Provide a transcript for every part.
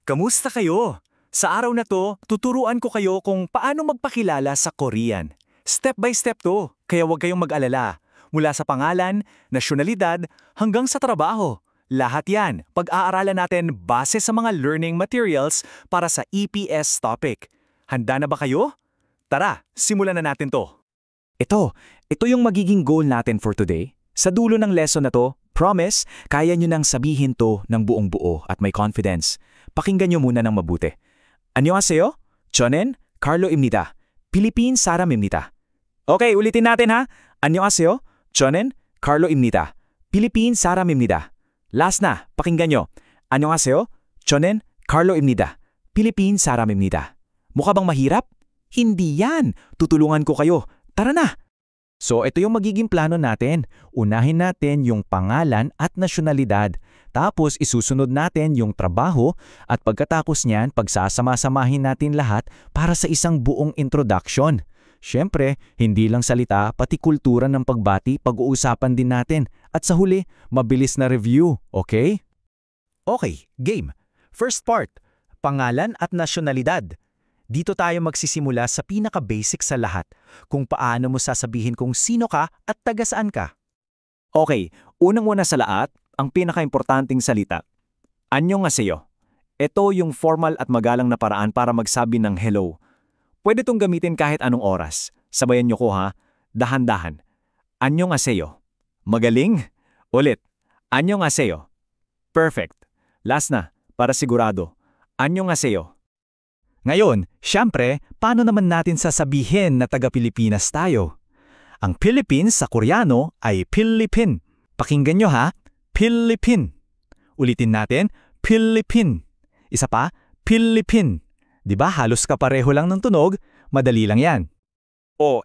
Kamusta kayo? Sa araw na to, tuturuan ko kayo kung paano magpakilala sa Korean. Step by step to, kaya huwag kayong mag-alala. Mula sa pangalan, nasyonalidad, hanggang sa trabaho. Lahat yan, pag-aaralan natin base sa mga learning materials para sa EPS topic. Handa na ba kayo? Tara, simulan na natin to. Ito yung magiging goal natin for today. Sa dulo ng lesson na to, promise, kaya nyo nang sabihin to ng buong buo at may confidence. Pakinggan nyo muna ng mabuti. Annyeonghaseyo, 저는 Carlo Imnida, Philippine 사람입니다. Okay, ulitin natin ha. Annyeonghaseyo, 저는 Carlo Imnida, Philippine 사람입니다. Last na, pakinggan nyo. Annyeonghaseyo, 저는 Carlo Imnida, Philippine 사람입니다. Mukha bang mahirap? Hindi yan. Tutulungan ko kayo. Tara na! So ito yung magiging plano natin. Unahin natin yung pangalan at nasyonalidad. Tapos isusunod natin yung trabaho at pagkatapos niyan pagsasama-samahin natin lahat para sa isang buong introduction. Siyempre, hindi lang salita pati kultura ng pagbati pag-uusapan din natin. At sa huli, mabilis na review, okay? Okay, game. First part, pangalan at nasyonalidad. Dito tayo magsisimula sa pinaka-basic sa lahat, kung paano mo sasabihin kung sino ka at taga saan ka. Okay, unang-una sa lahat, ang pinaka-importanting salita. Annyeonghaseyo. Ito yung formal at magalang na paraan para magsabi ng hello. Pwede itong gamitin kahit anong oras. Sabayan niyo ko ha, dahan-dahan. Annyeonghaseyo. Magaling? Ulit. Annyeonghaseyo. Perfect. Last na, para sigurado. Annyeonghaseyo. Ngayon, syempre, paano naman natin sasabihin na taga-Pilipinas tayo? Ang Philippines sa Koreano ay Philippine. Pakinggan nyo ha, Philippine. Ulitin natin, Philippine. Isa pa, Philippine. Diba halos kapareho lang ng tunog, madali lang yan.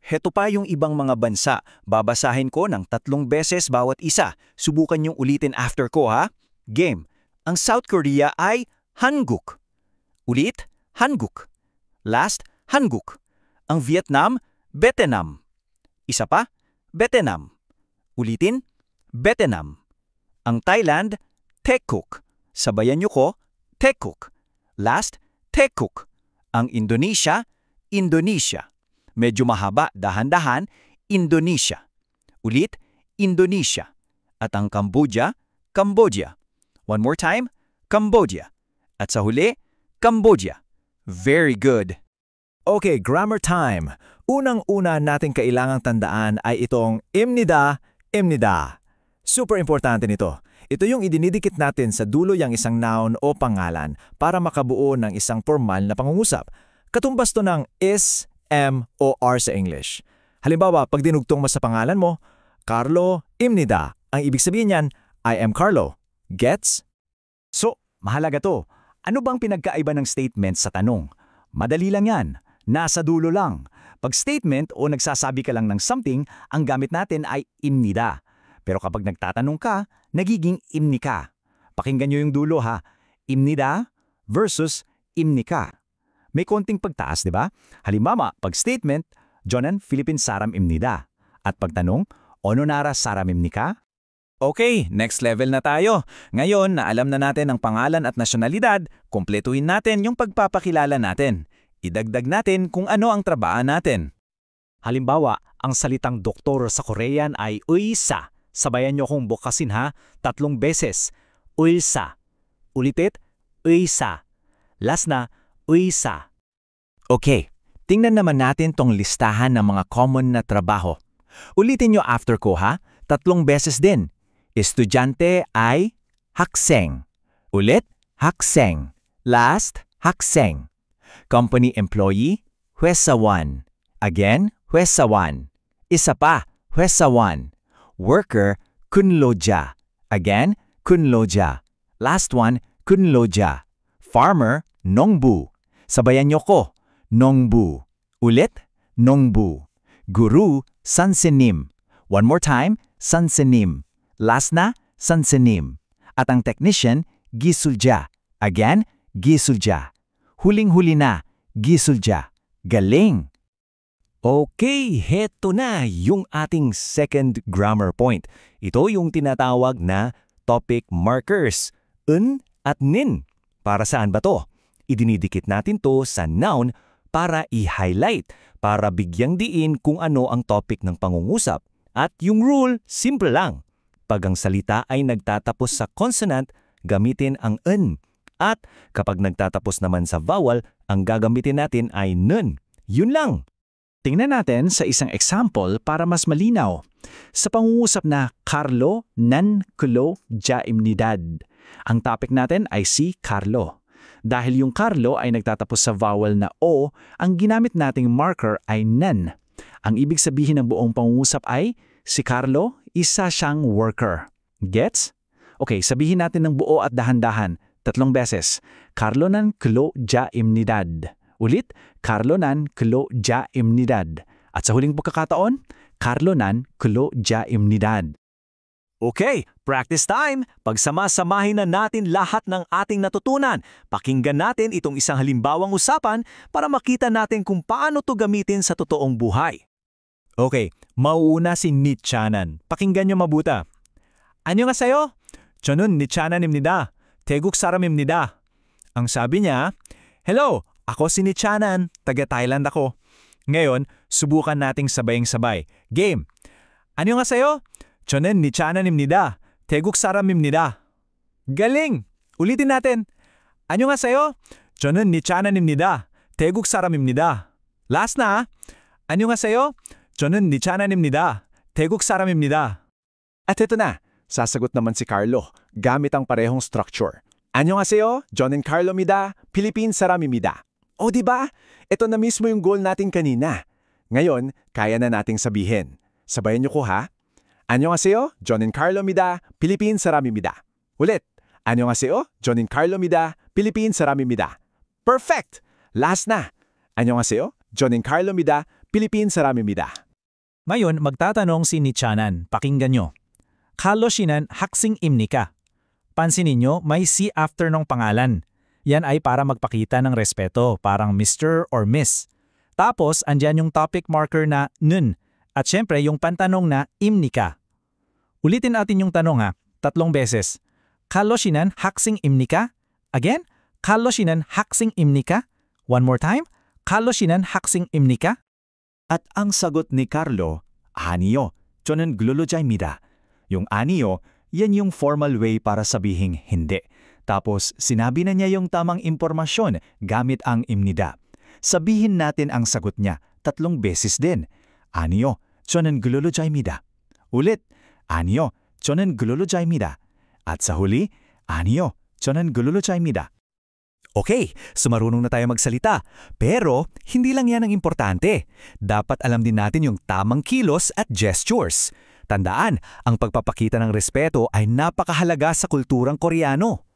Heto pa yung ibang mga bansa. Babasahin ko ng 3 beses bawat isa. Subukan yung ulitin after ko ha. Game. Ang South Korea ay Hanguk. Ulit, Hanguk. Last, Hanguk. Ang Vietnam, Vietnam. Isa pa, Vietnam. Ulitin, Vietnam. Ang Thailand, Tekuk. Sabayan niyo ko, Tekuk. Last, Tekuk. Ang Indonesia, Indonesia. Medyo mahaba, dahan-dahan, Indonesia. Ulit, Indonesia. At ang Cambodia, Cambodia. One more time, Cambodia. At sa huli, Cambodia. Very good. Okay, grammar time. Unang-una nating kailangang tandaan ay itong imnida, imnida. Super importante nito. Ito yung idinidikit natin sa dulo yung isang noun o pangalan para makabuo ng isang formal na pangungusap. Katumbas to ng is, am, o are sa English. Halimbawa, pag dinugtong mo sa pangalan mo, Carlo Imnida. Ang ibig sabihin niyan, I am Carlo. Gets? So, mahalaga to. Ano bang pinagkaiba ng statement sa tanong? Madali lang yan. Nasa dulo lang. Pag statement o nagsasabi ka lang ng something, ang gamit natin ay imnida. Pero kapag nagtatanong ka, nagiging imni ka. Pakinggan nyo yung dulo ha. Imnida versus imnika. May konting pagtaas, di ba? Halimbawa, pag statement, Jonan Philippine Saram Imnida. At pagtanong, Ono nara Saram Imnika? Okay, next level na tayo. Ngayon na alam na natin ang pangalan at nasyonalidad, kumpletuhin natin yung pagpapakilala natin. Idagdag natin kung ano ang trabaho natin. Halimbawa, ang salitang doktor sa Korean ay 의사. Sabayan niyo kong bukasin ha, 3 beses. 의사. Ulitit, 의사. Last na, 의사. Okay, tingnan naman natin tong listahan ng mga common na trabaho. Ulitin nyo after ko ha, 3 beses din. Estudyante ay 학생. Ulit, 학생. Last, 학생. Company employee, 회사원. Again, 회사원. Isa pa, 회사원. Worker, 근로자. Again, 근로자. Last one, 근로자. Farmer, 농부. Sabayan nyo ko, 농부. Ulit, 농부. Guru, 선생님. One more time, 선생님. Last na, 선생님. At ang technician, 기술자. Again, 기술자. Huling-huli na, 기술자. Galing! Okay, heto na yung ating second grammar point. Ito yung tinatawag na topic markers, at nin. Para saan ba to? Idinidikit natin to sa noun para i-highlight, para bigyang diin kung ano ang topic ng pangungusap. At yung rule, simple lang. Pag ang salita ay nagtatapos sa consonant, gamitin ang n. At kapag nagtatapos naman sa vowel, ang gagamitin natin ay nun. Yun lang. Tingnan natin sa isang example para mas malinaw. Sa pangungusap na Carlo nan kulo ja imnidad. Ang topic natin ay si Carlo. Dahil yung Carlo ay nagtatapos sa vowel na O, ang ginamit nating marker ay nan. Ang ibig sabihin ng buong pangungusap ay, si Carlo, isa siyang worker. Gets? Okay, sabihin natin ng buo at dahan-dahan, 3 beses. Carlo nan kulo ja imnidad. Ulit, Carlo nan kulo ja imnidad. At sa huling pagkakataon, Carlo nan kulo ja imnidad. Okay, practice time! Pagsama-samahin na natin lahat ng ating natutunan. Pakinggan natin itong isang halimbawang usapan para makita natin kung paano to gamitin sa totoong buhay. Okay, mauuna si Nichanan. Pakinggan niyo mabuta. 안녕하세요. 저는 니차난입니다. 태국 사람입니다. Ang sabi niya, Hello, ako si Nichanan, taga Thailand ako. Ngayon, subukan nating sabayang-sabay. Game! 안녕하세요. 저는 니차난입니다. 태국 사람입니다. Galing! Ulitin natin. 안녕하세요. 저는 니차난입니다. 태국 사람입니다. Last na. 안녕하세요. 저는 니차난입니다. 태국 사람입니다. At ito na. Sasagot naman si Carlo gamit ang parehong structure. 안녕하세요. 저는 Carlo입니다. Philippine 사람입니다. O di ba? Ito na mismo yung goal natin kanina. Ngayon, kaya na nating sabihin. Sabayan niyo ko ha. 안녕하세요. 저는 Carlo입니다. Philippine 사람입니다. Ulit. 안녕하세요. 저는 Carlo입니다. Philippine 사람입니다. Perfect! Last na. 안녕하세요. 저는 Carlo입니다. Philippine 사람입니다. Ngayon, magtatanong si Nichanan. Pakinggan nyo. Carlo sinan haksing imnika. Pansinin nyo, may C after ng pangalan. Yan ay para magpakita ng respeto, parang Mr. or Miss. Tapos, andyan yung topic marker na nun. At syempre, yung pantanong na imnika. Ulitin natin yung tanong ha, 3 beses. Carlo sinan haksing imnika? Again, Carlo sinan haksing imnika? One more time, Carlo sinan haksing imnika? At ang sagot ni Carlo, 아니요, 저는 근로자입니다. Yung 아니요, yan yung formal way para sabihing hindi. Tapos sinabi na niya yung tamang impormasyon gamit ang imnida. Sabihin natin ang sagot niya 3 beses din. 아니요, 저는 근로자입니다. Ulit, 아니요, 저는 근로자입니다. At sa huli, 아니요, 저는 근로자입니다. Okay, sumarunong na tayo magsalita. Pero, hindi lang yan ang importante. Dapat alam din natin yung tamang kilos at gestures. Tandaan, ang pagpapakita ng respeto ay napakahalaga sa kulturang Koreano.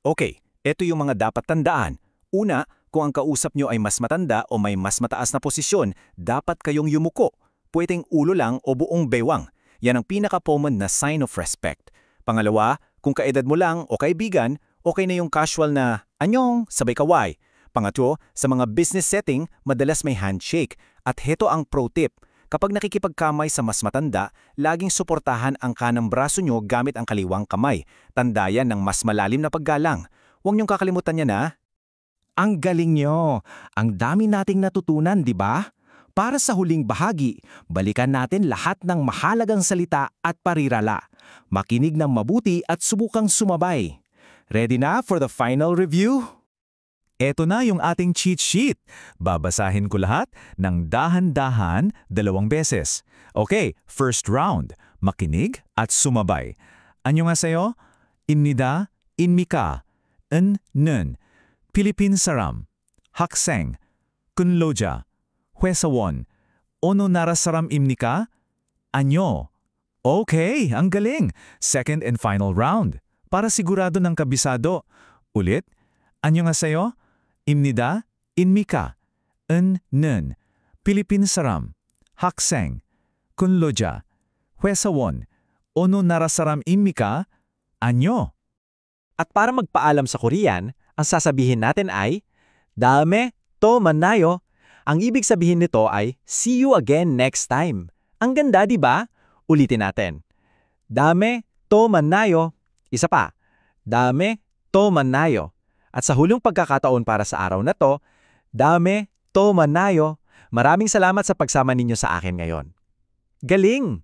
Okay, ito yung mga dapat tandaan. Una, kung ang kausap nyo ay mas matanda o may mas mataas na posisyon, dapat kayong yumuko. Pwedeng ulo lang o buong bewang. Yan ang pinaka-common na sign of respect. Pangalawa, kung kaedad mo lang o kaibigan, okay na yung casual na anyong, sabay kaway. Pangatlo, sa mga business setting, madalas may handshake. At heto ang pro tip. Kapag nakikipagkamay sa mas matanda, laging suportahan ang kanang braso nyo gamit ang kaliwang kamay. Tandayan ng mas malalim na paggalang. Huwag niyong kakalimutan yan ha. Ang galing nyo! Ang dami nating natutunan, di ba? Para sa huling bahagi, balikan natin lahat ng mahalagang salita at parirala. Makinig ng mabuti at subukang sumabay. Ready na for the final review? Eto na yung ating cheat sheet. Babasahin ko lahat ng dahan-dahan 2 beses. Okay, first round. Makinig at sumabay. 안녕하세요. 입니다. 인미까. 는. Philippine 사람. 학생. 근로자. 회사원. 어느 나라 사람입니까? 안요. Okay, ang galing. Second and final round. Para sigurado ng kabisado. Ulit. 안녕하세요. 입니다. 인미까. 는. Philippine 사람. 학생. 근로자. 회사원. 어느 나라 사람입니까? 안요. At para magpaalam sa Korean, ang sasabihin natin ay, 다음에 또 만나요. Ang ibig sabihin nito ay, see you again next time. Ang ganda, di ba? Ulitin natin. 다음에 또 만나요. Isa pa. 다음에 또 만나요. At sa hulong pagkakataon para sa araw na to, dame to manayo. Maraming salamat sa pagsama ninyo sa akin ngayon. Galing!